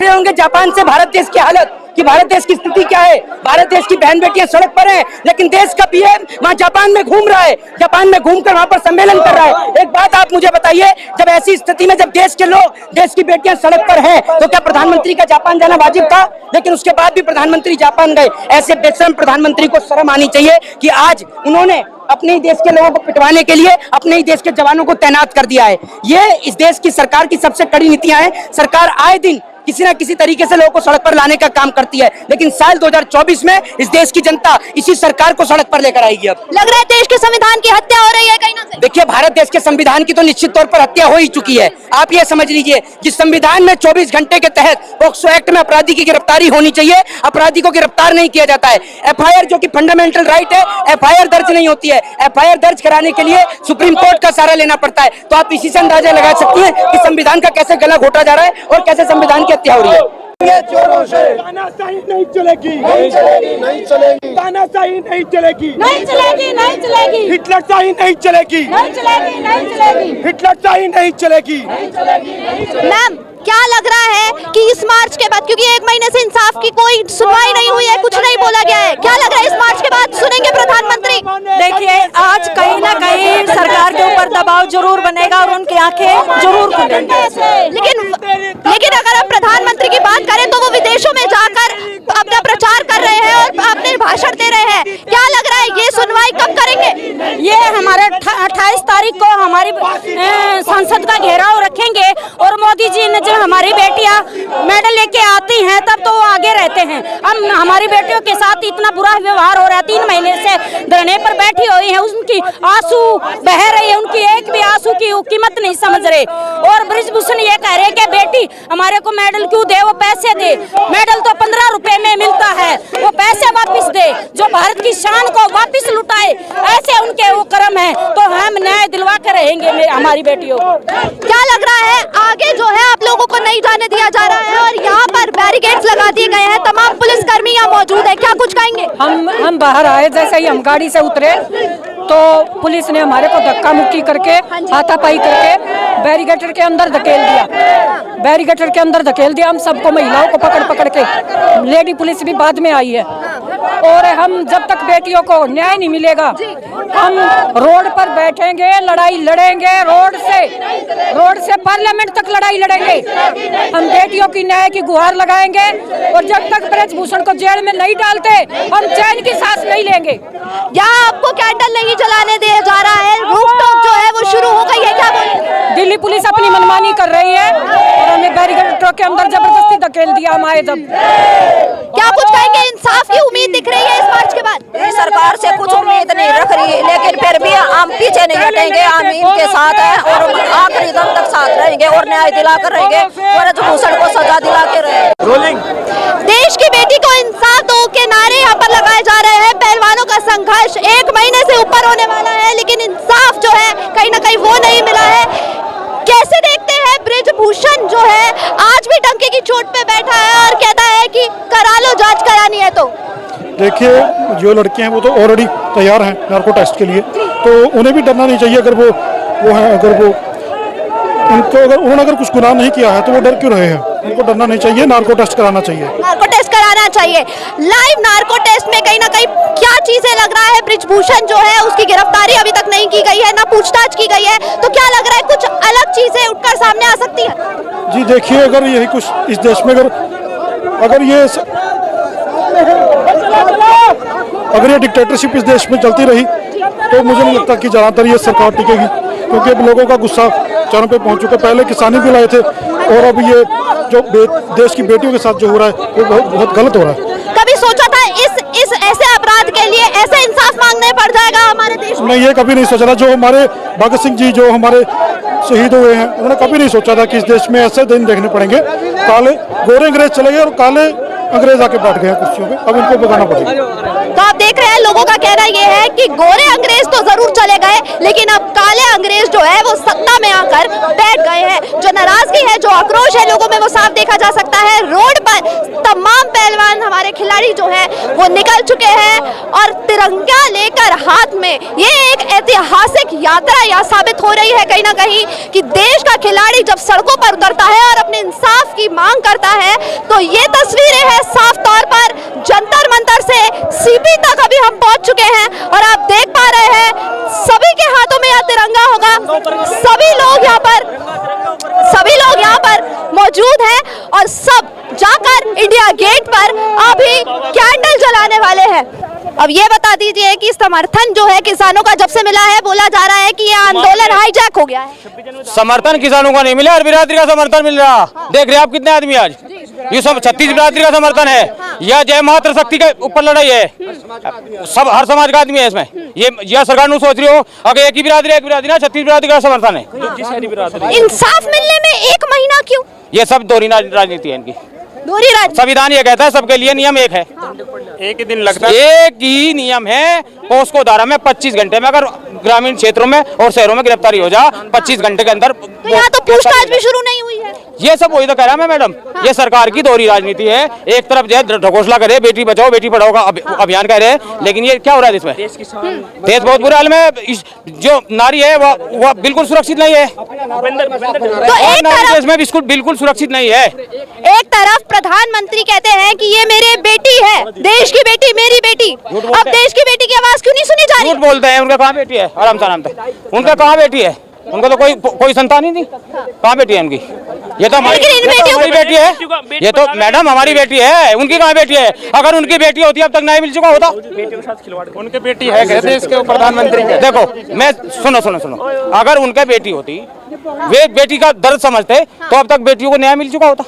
होंगे जापान से भारत देश की हालत कि भारत देश की स्थिति क्या है। भारत देश की बहन बेटियां सड़क पर हैं, लेकिन देश का पीएम वहां जापान में घूम रहा है, जापान में घूमकर वहां पर सम्मेलन कर रहा है। एक बात आप मुझे बताइए, जब ऐसी स्थिति में जब देश के लोग, देश की बेटियां सड़क पर हैं, तो क्या प्रधानमंत्री का जापान जाना वाजिब था? लेकिन उसके बाद भी प्रधानमंत्री जापान गए। ऐसे बेशर्म प्रधानमंत्री को शर्म आनी चाहिए कि आज उन्होंने अपने ही देश के लोगों को पिटवाने के लिए अपने ही देश के जवानों को तैनात कर दिया है। ये इस देश की सरकार की सबसे कड़ी नीतियां हैं। सरकार आए दिन किसी ना किसी तरीके से लोगों को सड़क पर लाने का काम करती है, लेकिन साल 2024 में इस देश की जनता इसी सरकार को सड़क पर लेकर आएगी। अब लग रहा है देश के संविधान की हत्या हो रही है कहीं ना कहीं। देखिए, भारत देश के संविधान की तो निश्चित तौर पर हत्या हो ही चुकी है। आप ये समझ लीजिए, जिस संविधान में 24 घंटे के तहत पॉक्सो एक्ट में अपराधी की गिरफ्तारी होनी चाहिए, अपराधी को गिरफ्तार नहीं किया जाता है। एफआईआर जो कि फंडामेंटल राइट है, एफआईआर दर्ज नहीं होती है। एफआईआर दर्ज कराने के लिए सुप्रीम कोर्ट का सहारा लेना पड़ता है। तो आप इसी से अंदाजा लगा सकती हैं कि संविधान का कैसे गला घोटा जा रहा है और कैसे संविधान की हत्या हो रही है। चोरों से तानाशाही नहीं चलेगी, नहीं चलेगी, नहीं चलेगी, तानाशाही नहीं चलेगी, नहीं चलेगी, नहीं चलेगी, हिटलरशाही नहीं चलेगी, नहीं चलेगी, नहीं चलेगी, हिटलरशाही नहीं चलेगी। मैम, क्या लग रहा है कि इस मार्च के बाद, क्योंकि 1 महीने से इंसाफ की कोई सुनवाई नहीं हुई है, कुछ नहीं बोला गया है, क्या लग रहा है इस मार्च के बाद सुनेंगे प्रधानमंत्री? देखिए, आज कहीं ना कहीं सरकार के ऊपर दबाव जरूर बनेगा और उनकी आंखें जरूर खुलेंगी। लेकिन अगर आप प्रधानमंत्री की बात करें तो वो विदेशों में जाकर अपना प्रचार कर रहे हैं और अपने भाषण दे रहे हैं। क्या लग रहा है ये सुनवाई कब करेंगे? ये हमारे 28 तारीख को हमारी संसद का घेराव रखेंगे और मोदी जी ने जब हमारी बेटियां मेडल लेके आती हैं तब तो वो आगे रहते हैं। हम हमारी बेटियों के साथ इतना बुरा व्यवहार हो रहा है, 3 महीने से धरने पर बैठी हुई है, उनकी आंसू बह रही है, उनकी एक भी आंसू की कीमत नहीं समझ रहे। और बृजभूषण ये कह रहे हैं कि बेटी हमारे को मेडल क्यों दे, वो पैसे दे। मेडल तो 15 रुपए में मिलता है, वो पैसे वापस दे, जो भारत की शान को वापस लुटाए, ऐसे उनके वो कर्म है। तो हम न्याय दिलवा कर रहेंगे हमारी बेटियों को। क्या लग रहा है आगे जो है आप लोगों को नहीं जाने दिया जा रहा है और यहाँ पर बैरिकेड्स लगा दिए गए हैं, तमाम पुलिसकर्मी यहाँ मौजूद है, क्या कुछ कहेंगे? हम बाहर आए, जैसे ही हम गाड़ी से उतरे तो पुलिस ने हमारे को धक्का मुक्की करके, हाथापाई करके बैरिकेड के अंदर धकेल दिया। बैरिकेड के अंदर धकेल दिया, हम सबको, महिलाओं को पकड़ पकड़ के। लेडी पुलिस भी बाद में आई है। और हम जब तक बेटियों को न्याय नहीं मिलेगा, हम रोड पर बैठेंगे, लड़ाई लड़ेंगे, रोड से पार्लियामेंट तक लड़ाई लड़ेंगे। हम बेटियों की न्याय की गुहार लगाएंगे और जब तक बृजभूषण को जेल में नहीं डालते हम चैन की सांस नहीं लेंगे। यहाँ आपको कैंडल नहीं जलाने दिया जा रहा है, रूफटॉप जो है वो शुरू हो गई है, क्या बोले? दिल्ली पुलिस अपनी मनमानी कर रही है और हमें बैरिकेड के अंदर जबरदस्ती धकेल दिया। हम आए जब, क्या कुछ कहेंगे? इंसाफ की उम्मीद दिख रही है इस मार्च के बाद? सरकार से कुछ उम्मीद नहीं रख रही, लेकिन फिर भी हम पीछे नहीं हटेंगे। हम इनके साथ हैं और आखिरी दम तक साथ रहेंगे और न्याय दिला कर रहेंगे, बृजभूषण को सजा दिला के रहेंगे। देश की बेटी को इंसाफ दो के नारे यहाँ पर लगाए जा रहे हैं। पहलवानों का संघर्ष 1 महीने से ऊपर होने वाला है, लेकिन इंसाफ जो है कहीं ना कहीं वो नहीं मिला है। कैसे देखते हैं बृजभूषण जो है आज भी डंके की चोट पे बैठा है और कहता है कि करा लो, जांच करानी है तो? देखिए, जो लड़के हैं वो तो ऑलरेडी तैयार हैं नार्को टेस्ट के लिए, तो उन्हें भी डरना नहीं चाहिए। अगर वो है, अगर वो उनको अगर कुछ गुनाह नहीं किया है तो वो डर क्यों रहे हैं? उनको डरना नहीं चाहिए, नार्को टेस्ट कराना चाहिए। नार्को टेस्ट कराना चाहिए। लाइव नार्को टेस्ट में कहीं ना कहीं क्या चीजें लग रहा है, बृजभूषण जो है उसकी गिरफ्तारी अभी तक नहीं की गई है, ना पूछताछ की गई है, तो क्या लग रहा है कुछ अलग चीजें उठकर सामने आ सकती है? जी देखिए, अगर यही कुछ इस देश में अगर ये डिक्टेटरशिप इस देश में चलती रही तो मुझे नहीं लगता कि ज्यादातर ये सरकार टिकेगी, क्योंकि अब लोगों का गुस्सा चरम पे पहुंच चुका है। पहले किसानी भी लाए थे और अब ये जो देश की बेटियों के साथ जो हो रहा है वो बहुत गलत हो रहा है। कभी सोचा था इस ऐसे अपराध के लिए ऐसे इंसाफ मांगने पड़ जाएगा हमारे देश में? नहीं, ये कभी नहीं सोचा था। जो हमारे भगत सिंह जी जो हमारे शहीद हुए हैं, उन्होंने कभी नहीं सोचा था कि इस देश में ऐसे दिन देखने पड़ेंगे। काले गोरे अंग्रेज चले गए और काले अंग्रेज आके बैठ गए कुर्सियों पे, अब इनको भगाना पड़ेगा। तो आप देख रहे हैं लोगों का कहना ये है कि गोरे अंग्रेज तो जरूर चले गए, लेकिन अब काले अंग्रेज जो है वो सत्ता में आकर बैठ गए हैं। जो नाराजगी है, जो आक्रोश है लोगों में, वो साफ देखा जा सकता है। रोड पर तमाम पहलवान हमारे खिलाड़ी जो है वो निकल चुके हैं और तिरंगा लेकर हाथ में ये एक ऐतिहासिक यात्रा यह साबित हो रही है कहीं ना कहीं कि देश का खिलाड़ी जब सड़कों पर उतरता है और अपने इंसाफ की मांग करता है तो ये तस्वीरें हैं साफ तौर पर जंतर मंतर से सीपी तक अभी हम पहुंच चुके हैं और आप देख पा रहे हैं सभी के हाथों में यह तिरंगा होगा। सभी लोग यहाँ पर मौजूद हैं और सब जाकर इंडिया गेट पर अभी कैंडल जलाने वाले हैं। अब ये बता दीजिए कि समर्थन जो है किसानों का जब से मिला है बोला जा रहा है कि ये आंदोलन हाईजैक हो गया है। समर्थन किसानों का नहीं मिला और बिरादरी का समर्थन मिल रहा। देख रहे हैं आप कितने आदमी आज, ये सब 36 बिरादरी का समर्थन है। यह जय मातृ शक्ति के ऊपर लड़ाई है, सब हर समाज का आदमी है इसमें। ये यह सरकार नहीं सोच रही हो अगर एक ही बिरादरी ना 36 बिरादरी का समर्थन है। इंसाफ मिलने में 1 महीना क्यों? ये सब दोहरी राजनीति है इनकी। दोहरी राजनीति, संविधान ये कहता है सबके लिए नियम एक है, एक ही दिन लगता है, एक ही नियम है। पोस्को धारा में 25 घंटे में अगर ग्रामीण क्षेत्रों में और शहरों में गिरफ्तारी हो जा 25 घंटे के अंदर। तो यहाँ तो पूछताछ भी शुरू नहीं हुई है। ये सब वही तो कह रहा मैं मैडम, ये सरकार की दोहरी राजनीति है। एक तरफ जो है ढकोसला करे बेटी बचाओ बेटी पढ़ाओ का अभियान कह रहे हैं, लेकिन ये क्या हो रहा है इसमें? देश बहुत बुरे हाल में, जो नारी है वह बिल्कुल सुरक्षित नहीं है। तो एक तरफ देश में बिल्कुल सुरक्षित नहीं है। एक तरफ प्रधानमंत्री कहते हैं कि ये मेरी बेटी है, देश की बेटी मेरी बेटी। अब देश की बेटी की आवाज क्यों नहीं सुनी जा रही? झूठ बोलते हैं। उनका कहाँ बेटी है? आराम से उनका कहाँ बेटी है? उनका तो कोई संतान ही नहीं। कहाँ बेटी है उनकी? ये तो हमारी बेटी है। ये तो मैडम हमारी बेटी है, उनकी कहाँ बेटी है? अगर उनकी बेटी होती अब तक नहीं मिल चुका होता। उनकी बेटी है कहते इसके प्रधानमंत्री। देखो मैं सुनो, अगर उनकी बेटी होती वे बेटी का दर्द समझते तो अब तक बेटियों को न्याय मिल चुका होता।